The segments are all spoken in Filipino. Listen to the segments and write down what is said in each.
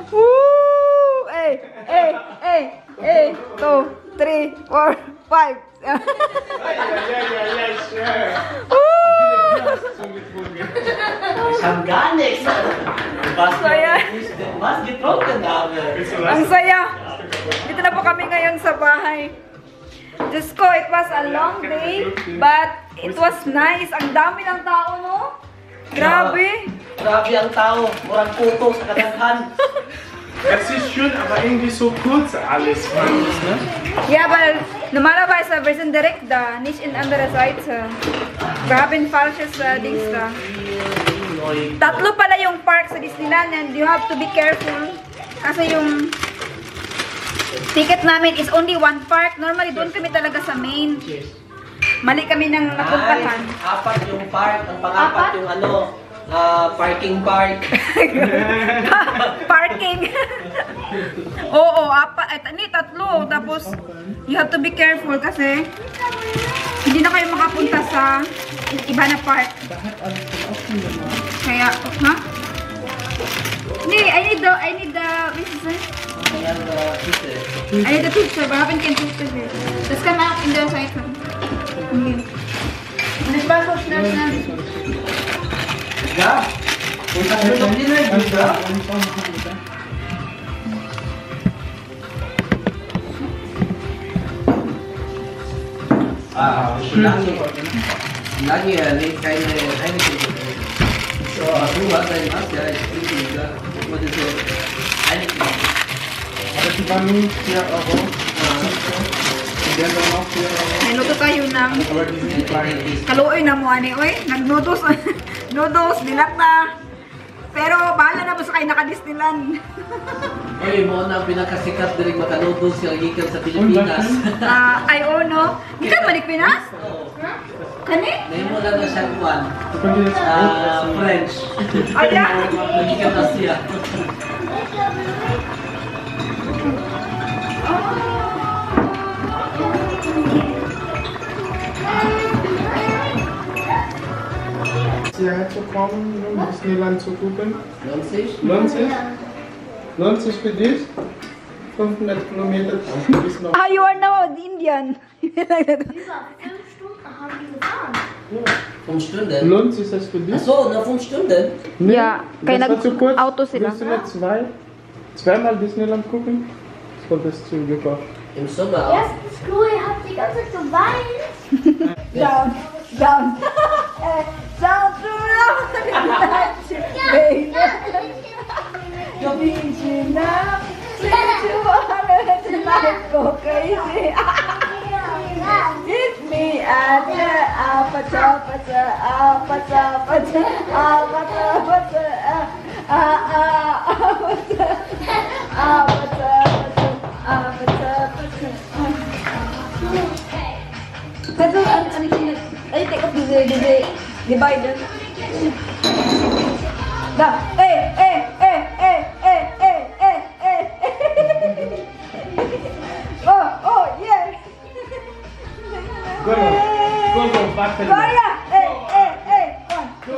Woo! Hey, hey, hey, hey, 2, 3, 4, 5. Sure. Isang ganex. Saya. Mas gitroken namin. Ang saya. Dito na po kami ngayon sa bahay. Diyos ko, it was a long day, but it was nice. Ang dami ng tao, no? Grabe. Grabe ang tao. Murang puto sa kadaghan. Es ist schön, aber irgendwie so kurz alles. Ne? Ja, weil normalerweise wir sind direkt da, nicht in anderer Seite. Wir haben falsches Dings da. Tatlo pala yung park sa Disneyland and you have to be careful. Kasi yung ticket namin is only one park. Normally doon kami talaga sa main. Mali kami nang napuntahan. Apat yung park. Ang pang-apat yung ano, parking park. Parking. Oo, apat. Tatlo. Tapos, you have to be careful kasi hindi na kayo makapunta sa iba na park. Kaya, ha? Hindi, I need the, what is it? I need the picture, but I haven't can picture here. Let's come out in the side. Okay. Let's back up there na. Yeah. Punta sa Disneyland dito. Lagi link keine so du hast dein Mask ja ich bin da wurde so einig Aber die waren nur 4 Euro. Die werden dann auch 4 Euro. Niluto tayo ng Aber die sind klein. kaluoy na mo, ani. Oy, nag-noodles. Noodles, nilat na. Pero bahala na po sa kayo naka-Disneyland. Oy, mo na pinakasikat diri maka-noodles yung gikan sa Pilipinas. Ay, oh no. Di ka balik Pinas? Kani? Nemo lang na siyang kwan. Du könntest jetzt auch essen. French. Ay, ya. Gikan na siya. Hierher zu kommen, um Disneyland zu gucken. Lohnt sich? 90? 90 für dich? 500 Kilometer bis noch. You are now the Indian. Über 5 Stunden haben die gefahren. 5 Stunden? Lohnt sich das für dich? Achso, na 5 Stunden? Nee, Ja, kaya das war zu kurz. nag-auto sila. Willst du nicht zweimal Disneyland gucken? Das war das zu gekauft. Im Sommer auch. Erstens, Chloe hat die ganze Zeit geweint. Down, down. Down to love. Baby. You need you now. Since you wanted to life go crazy. Hit me at the apata, apata, apata, apata, apata, apata, apata, apata. Kasi ano yun? Ay, take off the divider. Da, Oh, yeah. Go, Buffalo. Goya, 1, 2,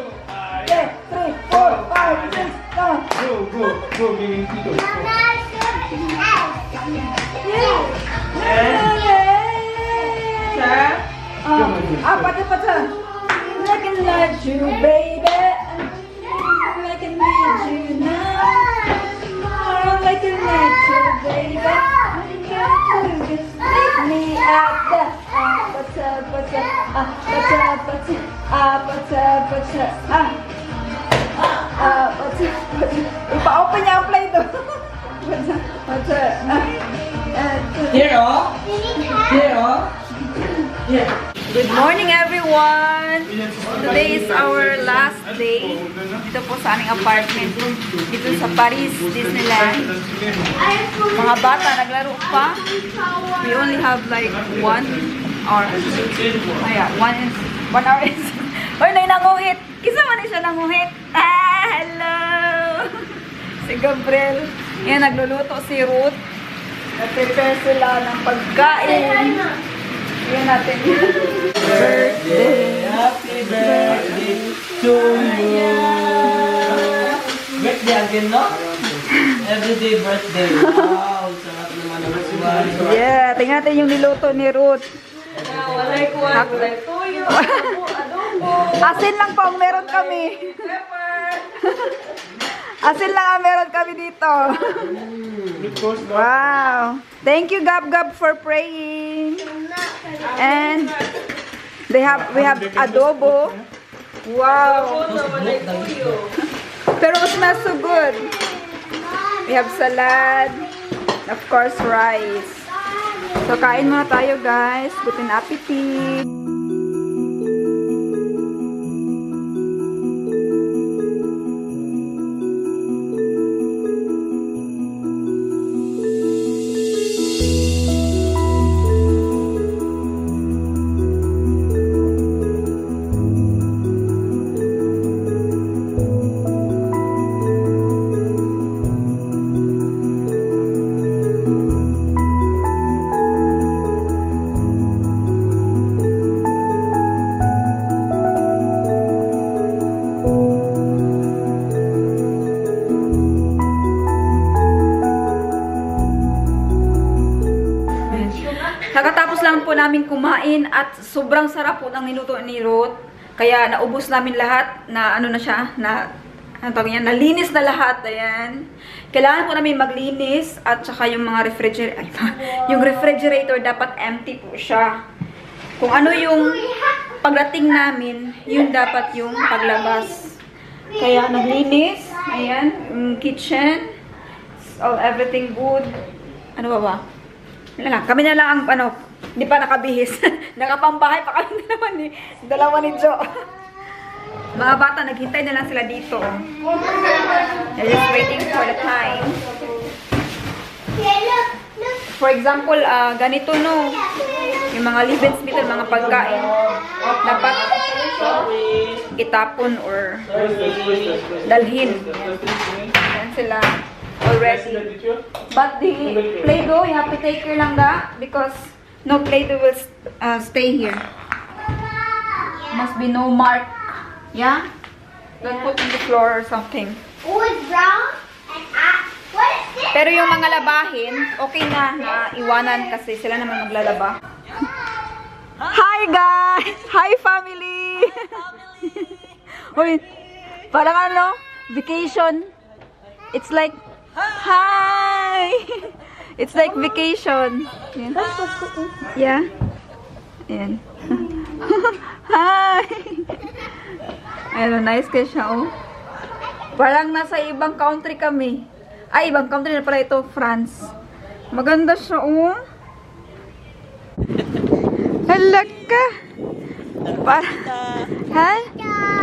3, 4, 5, 6, Go, gegen Tito. Apa? I can let you, baby. I can need you now. I can let you, baby. Just leave me at the ipa-open niya ang plate to. Here, oh. Here, oh. Here. Good morning, everyone! Today is our last day dito po sa aming apartment dito sa Paris, Disneyland. Mga bata naglaro pa. We only have like 1 hour. Ayan, 1 hour is... Uy, nanguhit! Kisa man siya nanguhit. Hello! Si Gabriel. Yan, nagluluto si Ruth. Nag-prepare sila ng pagkain. Yan natin. Birthday, happy birthday to you. akin, no? Everyday birthday. Wow, sarap naman ang buwan. Yeah, tingnan natin yung niluto ni Ruth. Walay kuwan, walay tuyo, adobo. Asin lang po ang meron kami. Asin lang ang meron kami dito. Wow. Thank you, Gab Gab, for praying. And we have adobo. Wow. Pero it smells so good. We have salad. Of course, rice. So, kain muna tayo, guys. Guten appetit. Nakatapos lang po namin kumain at sobrang sarap po ng niluto ni Ruth. Kaya naubos namin lahat na ano na siya, na ano tawag yan, nalinis na lahat. Ayan. Kailangan po namin maglinis at saka yung mga yung refrigerator dapat empty po siya. Kung ano yung pagdating namin, yun dapat yung paglabas. Kaya naglinis. Ayan, yung kitchen. Everything good. Ano ba ba? Kami na lang ang ano, hindi pa nakabihis. Nakapambahay pa kami naman ni dalawa ni Jo. Mga bata, naghintay na lang sila dito. They're just waiting for the time. For example, ganito no, yung mga livings dito, mga pagkain, dapat itapon or dalhin. Ayan sila. Already. But the Play-Doh, you have to take care lang that because no Play-Doh will stay here. Must be no mark. Yeah? Don't put in the floor or something. Oh, it's brown? And what is this? Pero yung mga labahin, okay na iwanan kasi sila naman maglalaba. Hi guys! Hi family! Uy, parang ano, vacation. It's like hi! It's like vacation. Yan. Yeah. Ayan. Hi! Ayun, nice kayo siya, oh. Parang nasa ibang country kami. Ay, ibang country na pala ito, France. Maganda siya, oh. Halaka! Hi?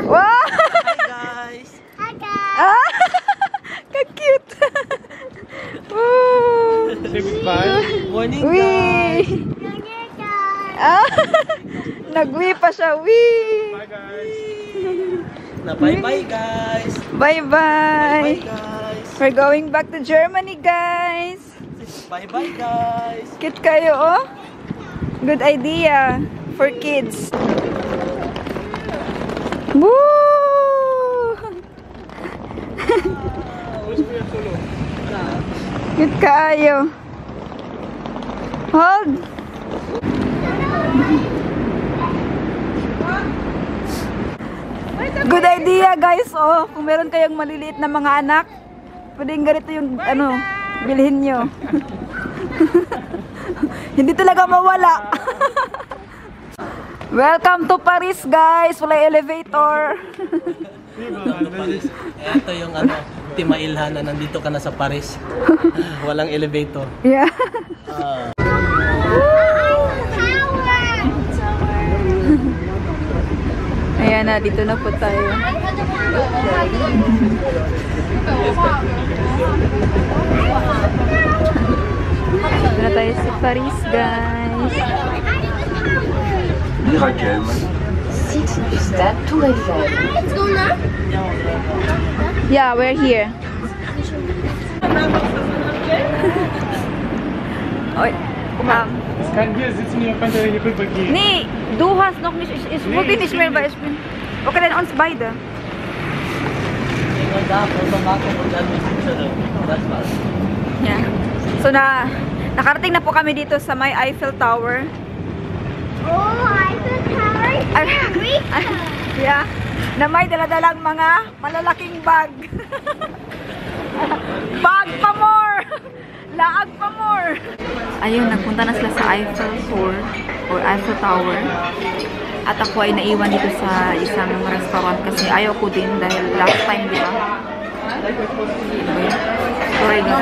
Wow! Hi guys! Hi, guys. Ah! Ka-cute! Say goodbye. Morning Wee! Hi, guys. Ah! Nag-wee pa siya, wee! Bye guys. Bye-bye guys! Bye-bye! guys! We're going back to Germany, guys! Bye-bye guys! Cute kayo, oh! Good idea for kids. Woo! Cute kayo. Hold! Good idea, guys, oh! Kung meron kayong maliliit na mga anak, pwedeng ganito yung, ano, bilhin nyo. Hindi talaga mawala. Welcome to Paris, guys. Wala elevator. Ito yung ano, Tima Ilhana, nandito ka na sa Paris. Walang elevator. Yeah. Ayan na, dito na po tayo. Dito na tayo sa Paris, guys. Site du Stade Tour Eiffel. Yeah, we're here. Oy, Es kann hier sitzen, ihr könnt hier rüber gehen. nee, du hast noch nicht, ich wollte nicht mehr, weil ich bin... Okay, dann uns beide. Yeah. So nakarating na po kami dito sa may Eiffel Tower. Oh, Eiffel Tower is Greek. Yeah. Na may daladalang mga malalaking bag. Bag pa more! Laag pa more! Ayun, nagpunta na sila sa Eiffel Tower or Eiffel Tower. At ako ay naiwan dito sa isang restaurant kasi ayaw ko din dahil last time, di ba? Sorry, no?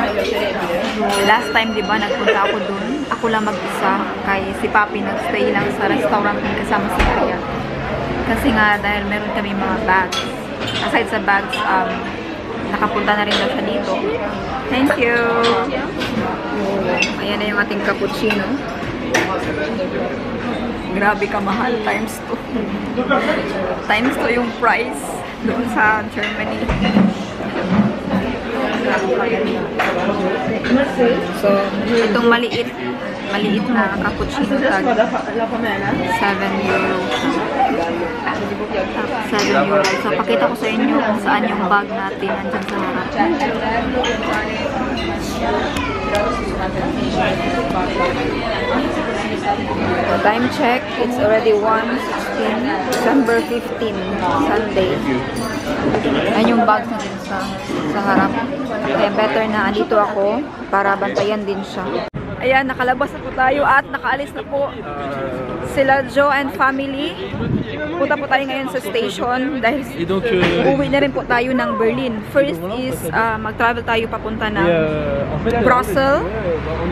Last time, di ba, nagpunta ako dun. Ako lang mag-isa kay si Papi nagstay lang sa restaurant din kasama si Arya. Kasi nga, dahil meron kami mga bags. Aside sa bags, nakapunta na rin daw siya dito. Thank you! Ayan na yung ating cappuccino. Grabe ka mahal, times 2. Times 2 yung price doon sa Germany. So, itong maliit na cappuccino tag 7 euro. 7 euro. So, pakita ko sa inyo kung saan yung bag natin nandyan sa harap. Time check, it's already 1:16, December 15, Sunday. Ayan yung bags natin sa harap. Kaya better na andito ako para bantayan din siya. Ayan, nakalabas na po tayo at nakaalis na po sila Joe and family. Punta po tayo ngayon sa station dahil uuwi na rin po tayo ng Berlin. First is mag-travel tayo papunta ng Brussels,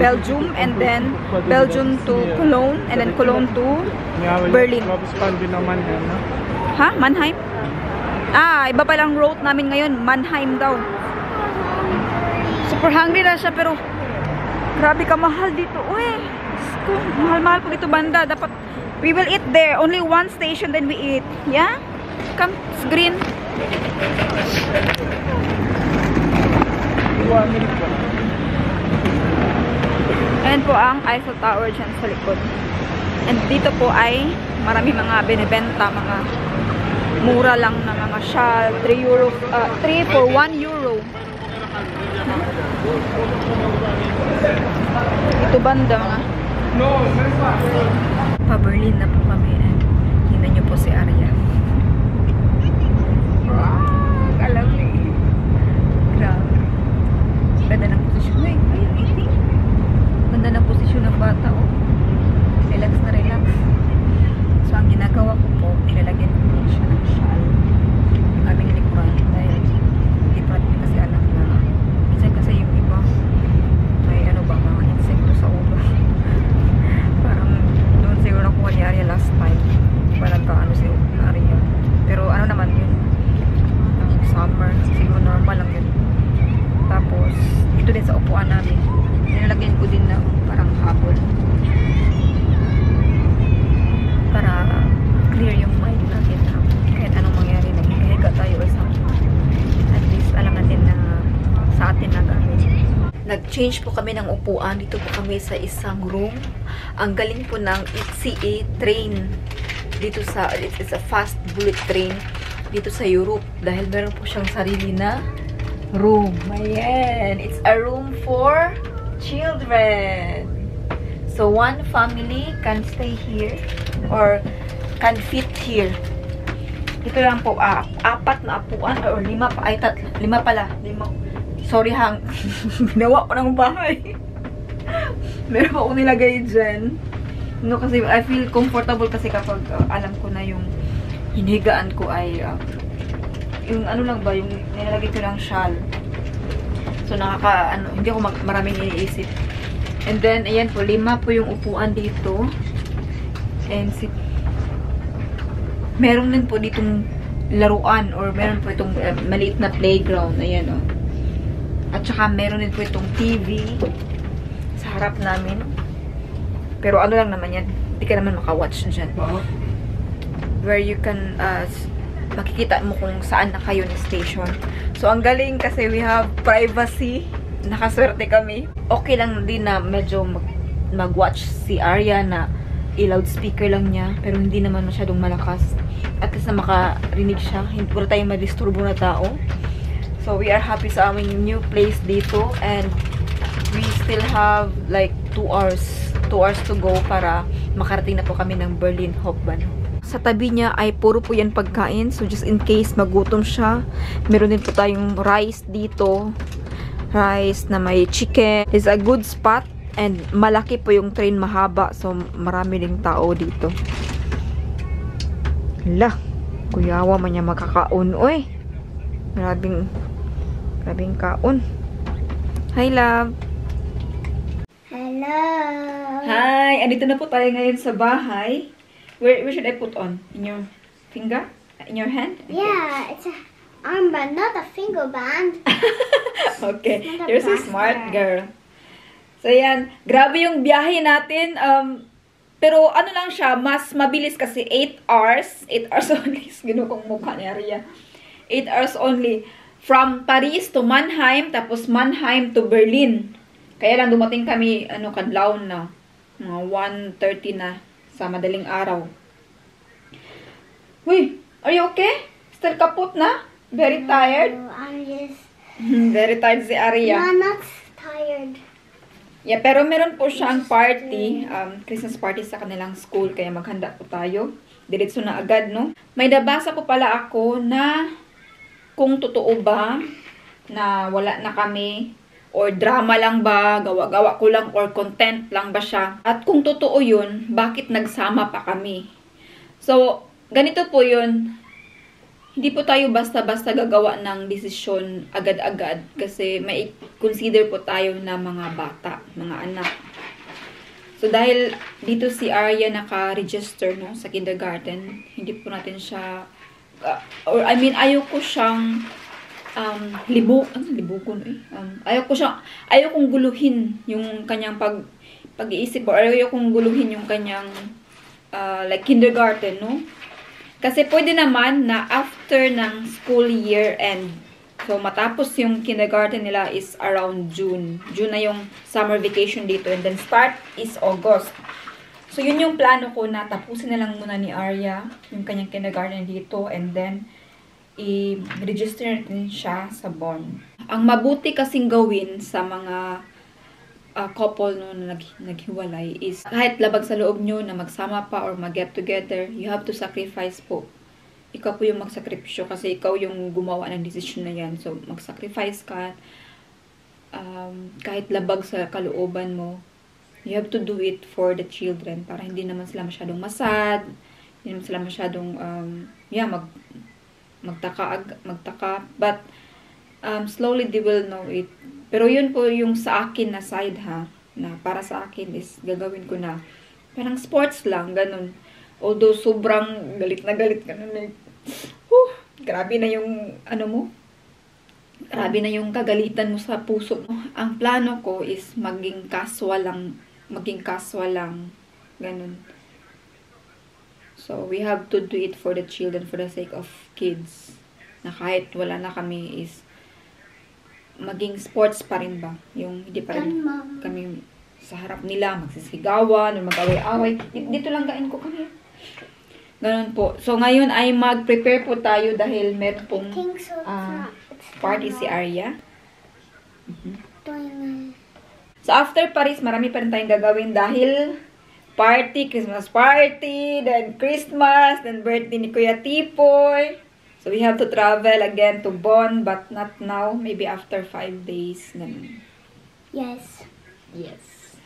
Belgium, and then Belgium to Cologne, and then Cologne to Berlin. Ha? Mannheim? Ah, iba palang route namin ngayon. Mannheim daw. Super hungry na siya pero grabe ka mahal dito. Uy, mahal-mahal po dito banda. Dapat we will eat there. Only one station then we eat. Yeah? Come, it's green. Ayan po ang Eiffel Tower dyan sa likod. And dito po ay marami mga binibenta, mga mura lang na mga shawl, 3 euro, 3 for 1 euro. Ito banda mga pa-Berlin na po kami. Tingnan nyo po si Arya. Alam eh. Grabe. Ganda ng posisyon eh. Ganda ng posisyon ng bata oh. Relax na relax. So ang ginagawa ko po, nilalagyan ko po siya ng shawl. Ang aming likuran dahil hindi pa rin kasi alam na minsan kasi yung iba may ano ba mga insekto sa ulo. Parang doon siguro nakuha ni Arya last time. Parang kaano si Arya. Pero ano naman yun, summer, siguro normal lang yun. Tapos ito din sa upuan namin, nilalagyan ko din na parang habol para clear yung mind natin na kahit anong mangyari na higa tayo or something, at least alam natin na sa atin na gamit. Nag-change po kami ng upuan. Dito po kami sa isang room. Ang galing po ng ECE train dito sa, it's a fast bullet train dito sa Europe dahil meron po siyang sarili na room. Ayan, it's a room for children. So one family can stay here or can fit here. Ito lang po, 4 na upuan or 5 pa, ay 5 pala. 5. Sorry hang, ginawa ko ng bahay. Meron akong nilagay dyan. No, kasi I feel comfortable kasi kapag alam ko na yung hinigaan ko ay yung ano lang ba, yung nilalagay ko lang shawl. So hindi ako maraming iniisip. And then, ayan po, 5 po yung upuan dito. And meron din po ditong laruan or meron po itong maliit na playground. Ayan o. At saka meron din po itong TV sa harap namin. Pero ano lang naman yan. Hindi ka naman makawatch dyan. Where you can, makikita mo kung saan na kayo ni station. So, ang galing kasi we have privacy. Nakaswerte kami. Okay lang din na medyo mag-watch si Arya na i-loudspeaker lang niya. Pero hindi naman masyadong malakas. At least na makarinig siya. Hindi wala tayong madisturbo na tao. So, we are happy sa aming new place dito. And we still have like 2 hours. 2 hours to go para makarating na po kami ng Berlin Hauptbahnhof. Sa tabi niya ay puro po yan pagkain. So, just in case magutom siya. Meron din po tayong rice dito. Rice na may chicken. It's a good spot. And malaki po yung train, mahaba. So, marami ding tao dito. Hala. Kuyawa man niya makakaon. Uy. Grabing kaon. Hi, love. Hello. Hi. Andito na po tayo ngayon sa bahay. Where should I put on? In your finger? In your hand? Okay. Yeah, it's a armband, not a finger band. Okay. It's not a You're so bracelet. smart, girl. So, yan. Grabe yung biyahe natin. Pero ano lang siya, mas mabilis kasi 8 hours. 8 hours only. Gino kong mukha ni Aria. 8 hours only. From Paris to Mannheim, tapos Mannheim to Berlin. Kaya lang dumating kami, kadlaw na. Mga 1:30 na sa madaling araw. Uy, are you okay? Still kaput na? Very tired? Oh, I'm just... Very tired si Aria. No, I'm not tired. Yeah, pero meron po siyang party, Christmas party sa kanilang school, kaya maghanda po tayo. Diretso na agad, no? May nabasa po pala ako na kung totoo ba na wala na kami, or drama lang ba, gawa-gawa ko lang, or content lang ba siya. At kung totoo yun, bakit nagsama pa kami? So, ganito po yun. Hindi po tayo basta-basta gagawa ng desisyon agad-agad kasi may consider po tayo na mga bata, mga anak. So, dahil dito si Aria naka-register, no, sa kindergarten, hindi po natin siya, ayaw ko siyang ayaw kong guluhin yung kanyang pag-iisip, or ayaw kong guluhin yung kanyang like kindergarten, no? Kasi pwede naman na after ng school year end, so matapos yung kindergarten nila is around June. June na yung summer vacation dito, and then start is August. So yun yung plano ko, na tapusin na lang muna ni Aria yung kanyang kindergarten dito, and then i-register natin siya sa Bonn. Ang mabuti kasing gawin sa mga couple no, na naghiwalay is kahit labag sa loob nyo na magsama pa or mag-get together, you have to sacrifice po. Ikaw po yung magsakripisyo kasi ikaw yung gumawa ng decision na yan. So, mag-sacrifice ka. Kahit labag sa kalooban mo, you have to do it for the children para hindi naman sila masyadong masad, hindi naman sila masyadong magtaka. But, slowly they will know it. Pero yun po yung sa akin na side, ha, na para sa akin is gagawin ko na parang sports lang, ganun. Although sobrang galit na galit, ganun, like, grabe na yung grabe na yung kagalitan mo sa puso mo. Ang plano ko is maging casual lang, ganun. So we have to do it for the children, for the sake of kids, na kahit wala na kami is maging sports pa rin ba? Yung hindi pa rin kami sa harap nila, magsisigawan, or mag-away-away. Dito lang gain ko kami. Ganun po. So, ngayon ay mag-prepare po tayo dahil meron pong party si Aria. So, after Paris, marami pa rin tayong gagawin dahil party, Christmas party, then Christmas, then birthday ni Kuya Tipoy. So, we have to travel again to Bonn, but not now. Maybe after 5 days. Yes. Yes.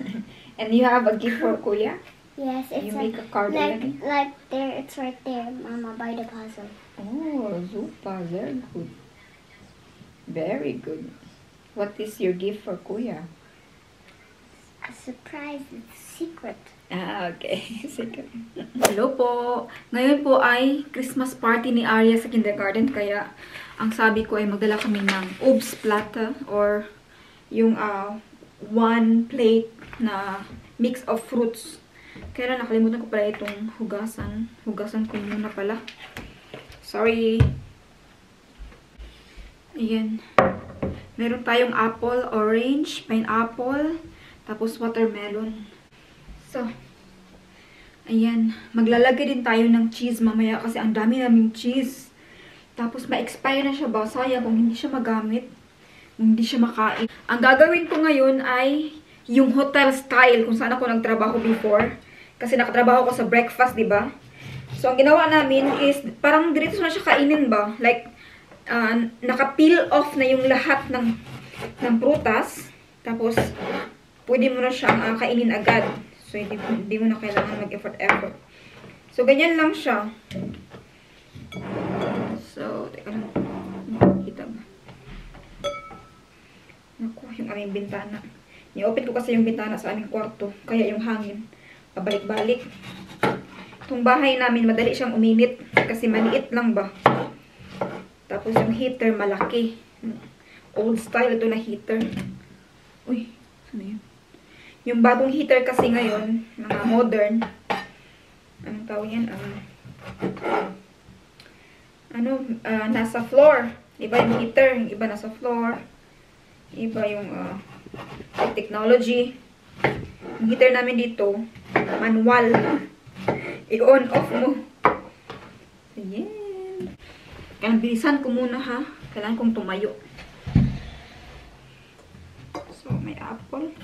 And you have a gift for Kuya? Yes, it's You make a card already? like there. It's right there, Mama, by the puzzle. Oh, super. Very good. Very good. What is your gift for Kuya? A surprise. It's secret. Okay. Secret. Hello po. Ngayon po ay Christmas party ni Aria sa kindergarten. Kaya, ang sabi ko ay magdala kami ng Obstplatte or yung one plate na mix of fruits. Kaya nakalimutan ko pala itong hugasan. Hugasan ko muna pala. Sorry. Ayan. Meron tayong apple, orange, pineapple, tapos watermelon. So, ayan. Maglalagay din tayo ng cheese mamaya kasi ang dami naming cheese. Tapos ma-expire na siya ba? Sayang kung hindi siya magamit. Kung hindi siya makain. Ang gagawin ko ngayon ay yung hotel style kung saan ako nagtrabaho before. Kasi nakatrabaho ko sa breakfast, di ba? So, ang ginawa namin is parang dirito na siya kainin ba? Like, naka-peel off na yung lahat ng prutas. Tapos, pwede mo na siyang kainin agad. So, hindi mo na kailangan mag-effort. So, ganyan lang siya. So, teka lang. Nakikita ba? Naku, yung aming bintana. I-open ko kasi yung bintana sa aming kwarto. Kaya yung hangin, pabalik-balik. Itong bahay namin, madali siyang uminit. Kasi maliit lang ba? Tapos yung heater, malaki. Old style ito na heater. Uy, saan yun? Yung bagong heater kasi ngayon, mga modern. Anong tawag yan? Nasa floor. Iba yung heater, yung iba nasa floor. Iba yung technology. Yung heater namin dito, manual. I-on off mo. Ayan. Kaya bilisan ko muna ha. Kailangan kong tumayo. So, may apple.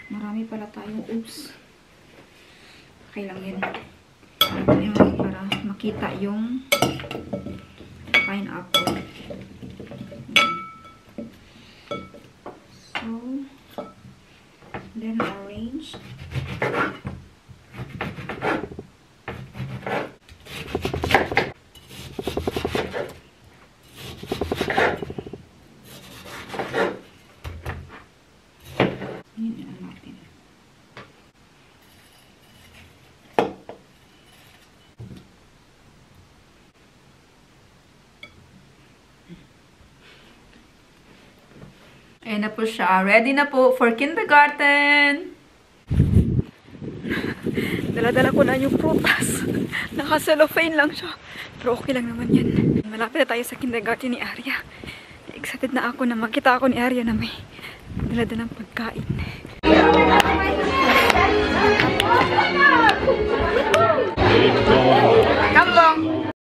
Marami pala tayong oops. Okay lang yun. Ayan, para makita yung pineapple. So, then orange. Ayan na po siya. Ready na po for kindergarten. Dala-dala ko na yung prutas. Naka-cellophane lang siya. Pero okay lang naman yan. Malapit na tayo sa kindergarten ni Arya. Excited na ako na makita ako ni Arya na may dala-dalang pagkain. Ito.